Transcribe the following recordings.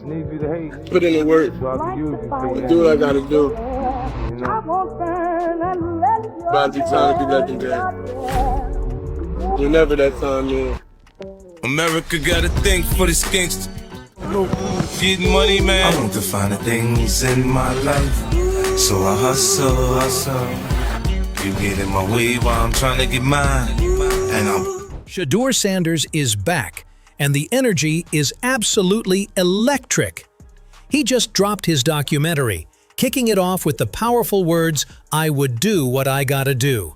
Need you to hate. Put in the work. So I can use you for your Do what I gotta do. You know? About your time to be legendary. Whenever that time is. America gotta think for the skinks. Getting money, man. I want to find the things in my life, so I hustle. You get in my way while I'm trying to get mine, and I'm. Shedeur Sanders is back, and the energy is absolutely electric. He just dropped his documentary, kicking it off with the powerful words, "I would do what I gotta do."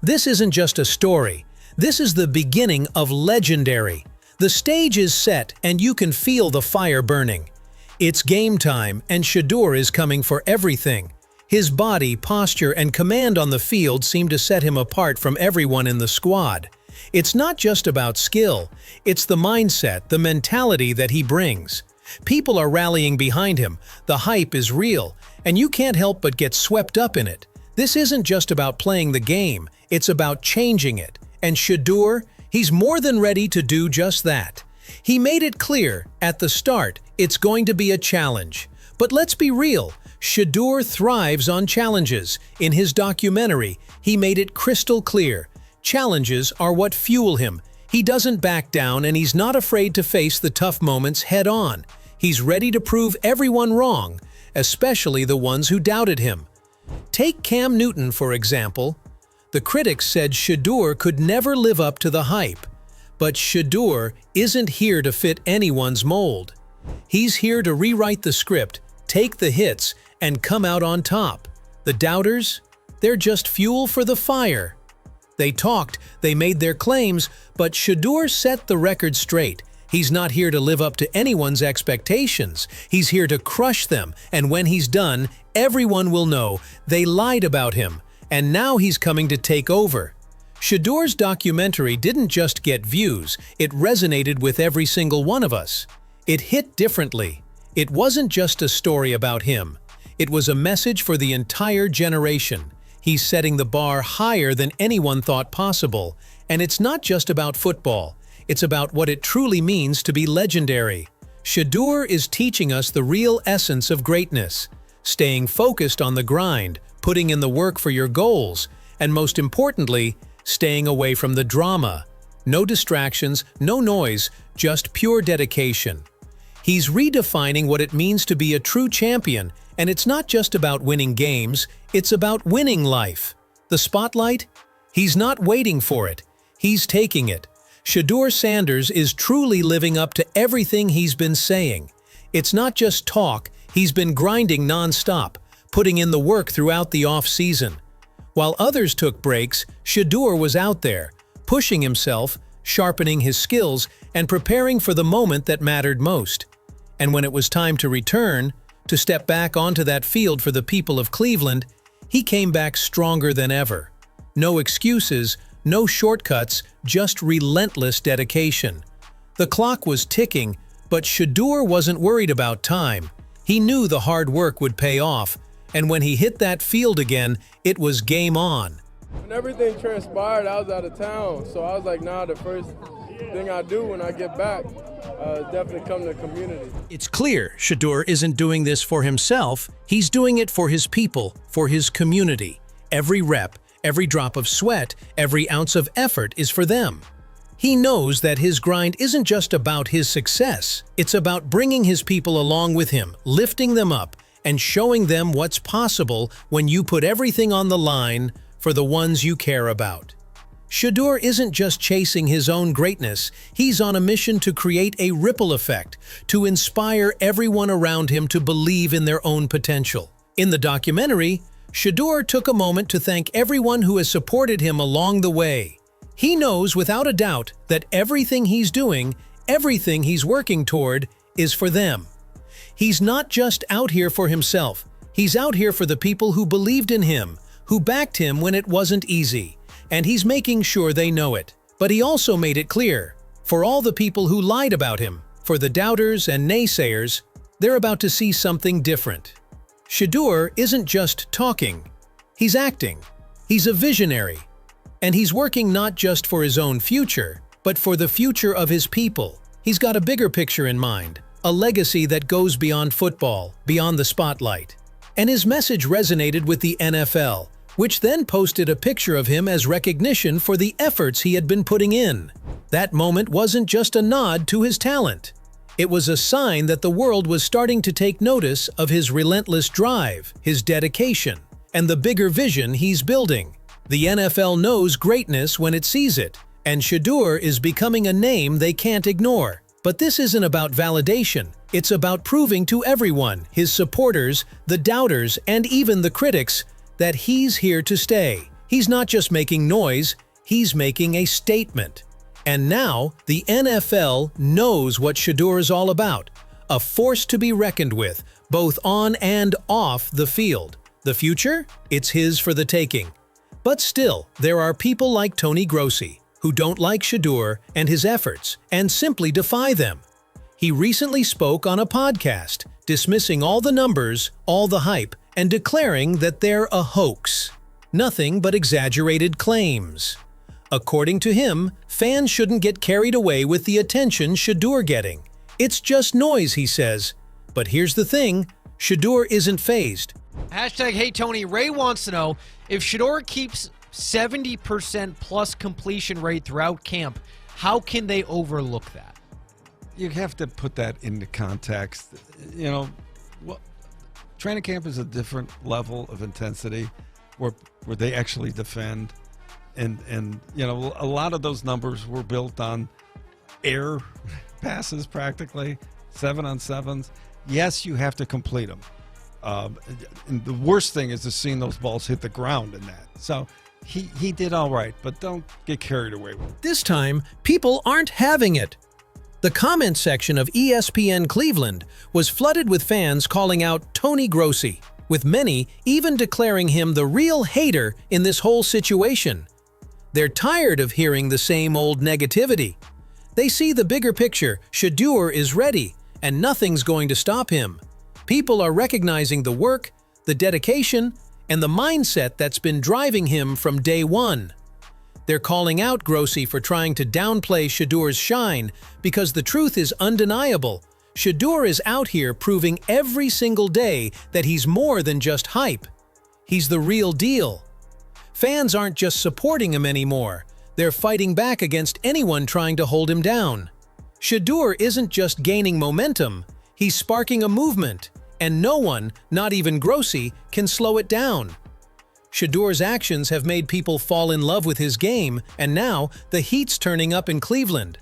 This isn't just a story. This is the beginning of Legendary. The stage is set and you can feel the fire burning. It's game time and Shedeur is coming for everything. His body, posture, and command on the field seem to set him apart from everyone in the squad. It's not just about skill, it's the mindset, the mentality that he brings. People are rallying behind him, the hype is real, and you can't help but get swept up in it. This isn't just about playing the game, it's about changing it. And Shedeur, he's more than ready to do just that. He made it clear, at the start, it's going to be a challenge. But let's be real, Shedeur thrives on challenges. In his documentary, he made it crystal clear. Challenges are what fuel him. He doesn't back down and he's not afraid to face the tough moments head on. He's ready to prove everyone wrong, especially the ones who doubted him. Take Cam Newton, for example. The critics said Shedeur could never live up to the hype. But Shedeur isn't here to fit anyone's mold. He's here to rewrite the script, take the hits, and come out on top. The doubters? They're just fuel for the fire. They talked, they made their claims, but Shedeur set the record straight. He's not here to live up to anyone's expectations. He's here to crush them, and when he's done, everyone will know they lied about him. And now he's coming to take over. Shedeur's documentary didn't just get views, it resonated with every single one of us. It hit differently. It wasn't just a story about him. It was a message for the entire generation. He's setting the bar higher than anyone thought possible. And it's not just about football. It's about what it truly means to be legendary. Shedeur is teaching us the real essence of greatness. Staying focused on the grind, putting in the work for your goals, and most importantly, staying away from the drama. No distractions, no noise, just pure dedication. He's redefining what it means to be a true champion, and it's not just about winning games, it's about winning life. The spotlight? He's not waiting for it, he's taking it. Shedeur Sanders is truly living up to everything he's been saying. It's not just talk, he's been grinding non-stop, putting in the work throughout the off-season. While others took breaks, Shedeur was out there, pushing himself, sharpening his skills, and preparing for the moment that mattered most. And when it was time to return, to step back onto that field for the people of Cleveland, he came back stronger than ever. No excuses, no shortcuts, just relentless dedication. The clock was ticking, but Shedeur wasn't worried about time. He knew the hard work would pay off, and when he hit that field again, it was game on. When everything transpired, I was out of town, so I was like, nah, the first thing I do when I get back definitely come to the community. It's clear Shedeur isn't doing this for himself, he's doing it for his people, for his community. Every rep, every drop of sweat, every ounce of effort is for them. He knows that his grind isn't just about his success, it's about bringing his people along with him, lifting them up, and showing them what's possible when you put everything on the line for the ones you care about. Shedeur isn't just chasing his own greatness, he's on a mission to create a ripple effect, to inspire everyone around him to believe in their own potential. In the documentary, Shedeur took a moment to thank everyone who has supported him along the way. He knows without a doubt that everything he's doing, everything he's working toward, is for them. He's not just out here for himself, he's out here for the people who believed in him, who backed him when it wasn't easy. And he's making sure they know it. But he also made it clear, for all the people who lied about him, for the doubters and naysayers, they're about to see something different. Shedeur isn't just talking, he's acting. He's a visionary. And he's working not just for his own future, but for the future of his people. He's got a bigger picture in mind, a legacy that goes beyond football, beyond the spotlight. And his message resonated with the NFL, which then posted a picture of him as recognition for the efforts he had been putting in. That moment wasn't just a nod to his talent. It was a sign that the world was starting to take notice of his relentless drive, his dedication, and the bigger vision he's building. The NFL knows greatness when it sees it, and Shedeur is becoming a name they can't ignore. But this isn't about validation. It's about proving to everyone, his supporters, the doubters, and even the critics, that he's here to stay. He's not just making noise, he's making a statement. And now, the NFL knows what Shedeur is all about, a force to be reckoned with, both on and off the field. The future? It's his for the taking. But still, there are people like Tony Grossi, who don't like Shedeur and his efforts, and simply defy them. He recently spoke on a podcast, dismissing all the numbers, all the hype, and declaring that they're a hoax. Nothing but exaggerated claims. According to him, fans shouldn't get carried away with the attention Shedeur getting. It's just noise, he says. But here's the thing, Shedeur isn't fazed. Hashtag Hey Tony, Ray wants to know if Shedeur keeps 70% plus completion rate throughout camp, how can they overlook that? You have to put that into context. You know, well, training camp is a different level of intensity where they actually defend. And you know, a lot of those numbers were built on air passes practically, 7-on-7s. Yes, you have to complete them. And the worst thing is to seeing those balls hit the ground in that. So he did all right, but don't get carried away with it. This time, people aren't having it. The comment section of ESPN Cleveland was flooded with fans calling out Tony Grossi, with many even declaring him the real hater in this whole situation. They're tired of hearing the same old negativity. They see the bigger picture. Shedeur is ready, and nothing's going to stop him. People are recognizing the work, the dedication, and the mindset that's been driving him from day one. They're calling out Grossi for trying to downplay Shedeur's shine because the truth is undeniable. Shedeur is out here proving every single day that he's more than just hype. He's the real deal. Fans aren't just supporting him anymore. They're fighting back against anyone trying to hold him down. Shedeur isn't just gaining momentum, he's sparking a movement, and no one, not even Grossi, can slow it down. Shedeur's actions have made people fall in love with his game, and now the heat's turning up in Cleveland.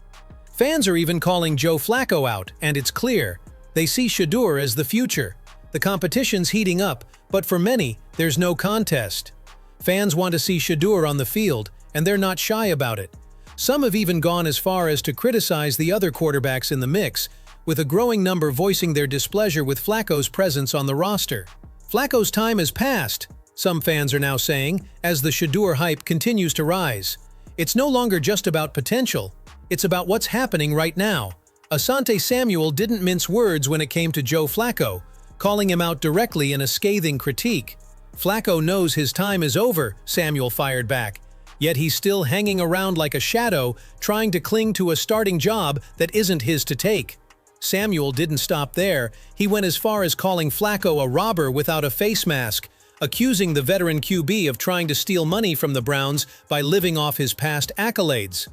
Fans are even calling Joe Flacco out, and it's clear. They see Shedeur as the future. The competition's heating up, but for many, there's no contest. Fans want to see Shedeur on the field, and they're not shy about it. Some have even gone as far as to criticize the other quarterbacks in the mix, with a growing number voicing their displeasure with Flacco's presence on the roster. Flacco's time has passed, some fans are now saying, as the Shedeur hype continues to rise. It's no longer just about potential, it's about what's happening right now. Asante Samuel didn't mince words when it came to Joe Flacco, calling him out directly in a scathing critique. Flacco knows his time is over, Samuel fired back, yet he's still hanging around like a shadow, trying to cling to a starting job that isn't his to take. Samuel didn't stop there. He went as far as calling Flacco a robber without a face mask, accusing the veteran QB of trying to steal money from the Browns by living off his past accolades.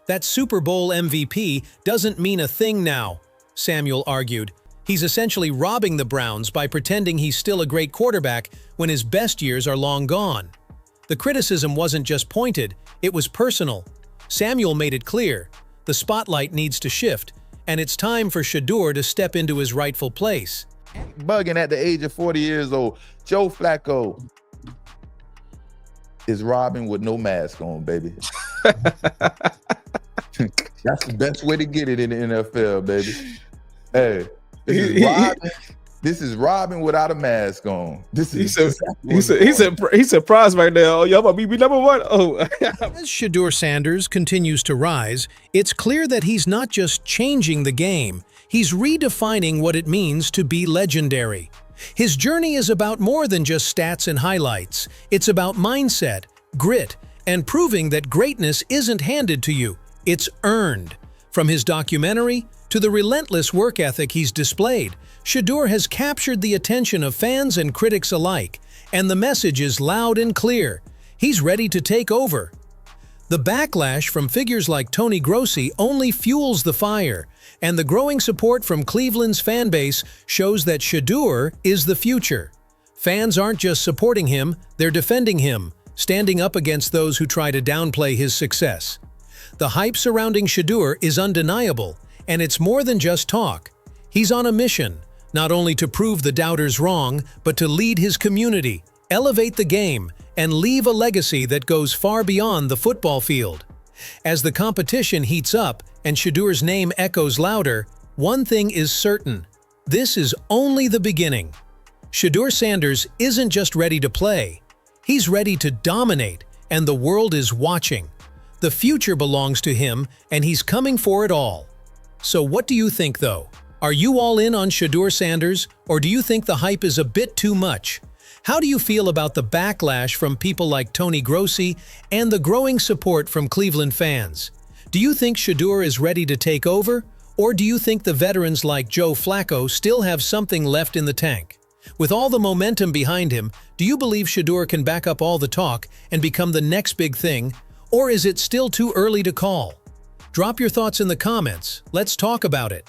That Super Bowl MVP doesn't mean a thing now, Samuel argued. He's essentially robbing the Browns by pretending he's still a great quarterback when his best years are long gone. The criticism wasn't just pointed, it was personal. Samuel made it clear, the spotlight needs to shift, and it's time for Shedeur to step into his rightful place. Bugging at the age of 40 years old. Joe Flacco is robbing with no mask on, baby. That's the best way to get it in the NFL, baby. Hey, this is robbing without a mask on. He's surprised right now. Y'all about to be number one. Oh. As Shedeur Sanders continues to rise, it's clear that he's not just changing the game, he's redefining what it means to be legendary. His journey is about more than just stats and highlights. It's about mindset, grit, and proving that greatness isn't handed to you, it's earned. From his documentary To the relentless work ethic he's displayed, Shedeur has captured the attention of fans and critics alike, and the message is loud and clear. He's ready to take over. The backlash from figures like Tony Grossi only fuels the fire, and the growing support from Cleveland's fan base shows that Shedeur is the future. Fans aren't just supporting him, they're defending him, standing up against those who try to downplay his success. The hype surrounding Shedeur is undeniable, and it's more than just talk. He's on a mission, not only to prove the doubters wrong, but to lead his community, elevate the game, and leave a legacy that goes far beyond the football field. As the competition heats up and Shedeur's name echoes louder, one thing is certain: this is only the beginning. Shedeur Sanders isn't just ready to play, he's ready to dominate, and the world is watching. The future belongs to him, and he's coming for it all. So what do you think, though? Are you all in on Shedeur Sanders, or do you think the hype is a bit too much? How do you feel about the backlash from people like Tony Grossi and the growing support from Cleveland fans? Do you think Shedeur is ready to take over, or do you think the veterans like Joe Flacco still have something left in the tank? With all the momentum behind him, do you believe Shedeur can back up all the talk and become the next big thing, or is it still too early to call? Drop your thoughts in the comments. Let's talk about it.